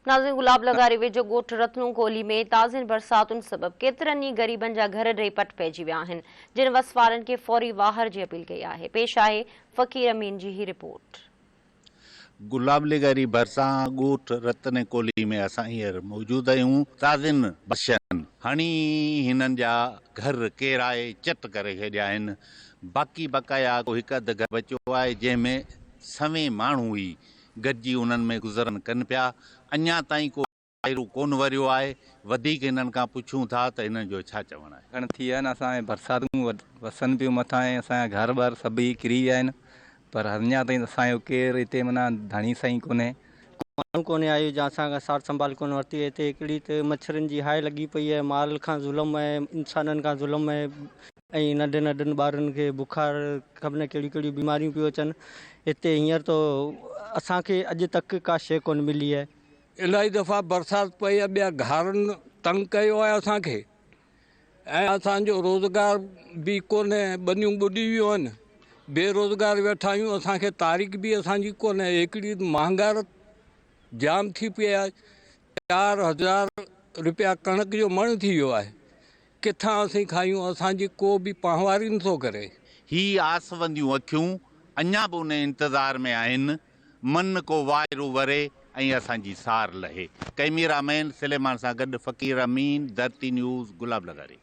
नाज़रीन, गुलाब लगारी वेझो ॻोठ रतनू कोली में ताज़नि बरसातुनि सबबि केतिरनि ई ग़रीबनि जा घर ॾे पट पइजी विया आहिनि, जिन वसवारनि खे फौरी वाहर जी अपील कई आहे। पेश आहे फ़कीर अमीन जी ही रिपोर्ट। गुलाब लगारी भरसां ॻोठ रतन कोली में असां हींअर मौजूदु आहियूं। ताज़नि बरसातुनि हणी हिननि जा घर केराए चट करे छॾिया आहिनि। बाक़ी बक़ाया हिकु अधु घर बचियो आहे जंहिंमें सवें माण्हू ई गॾिजी उन्हनि में गुज़रन कनि पिया। अञा ताईं को वाइरो कोन वरियो आहे। वधीक हिननि खां पुछूं था त हिननि जो छा चवणु आहे। घण थी विया आहिनि, असांजे बरसातूं वसनि पियूं मथां ऐं असांजा घर ॿार सभई किरी विया आहिनि, पर अञा ताईं असांजो केरु हिते माना धणी साईं कोन्हे। माण्हू कोन्हे आयो जंहिं असांखां सार संभाल कोन वरिती। हिते हिकिड़ी त मच्छरनि जी हाय लॻी पई आहे, माल खां ज़ुल्म आहे, इंसाननि खां ज़ुल्म आहे, ऐं नंढनि नंढनि ॿारनि खे बुखार ख़बर न कहिड़ियूं कहिड़ियूं बीमारियूं पियूं अचनि। हिते हींअर तो असांखे अॼु तक का शइ कोन मिली आहे। इलाही दफ़ा बरसाति पई आहे, ॿिया घरनि तंग कयो आहे असांखे, ऐं असांजो रोज़गार बि कोन्हे, ॿनियूं ॿुॾी वियूं आहिनि, बेरोज़गार वेठा आहियूं। असांखे तारीख़ बि असांजी कोन्हे। हिकिड़ी महांगाई जाम थी पई आहे। 4000 रुपया कणक जो मण थी वियो आहे। किथां असीं खायूं? असांजी को बि पाहवारी नथो करे। ही आसवंदियूं अखियूं अञा बि उन इंतज़ार में आहिनि, मन को वाइरो वरे ऐं असांजी सार लहे। कैमरामैन सुलेमान सां गॾु फ़कीर अमीन, धरती न्यूज़, गुलाब लगारी।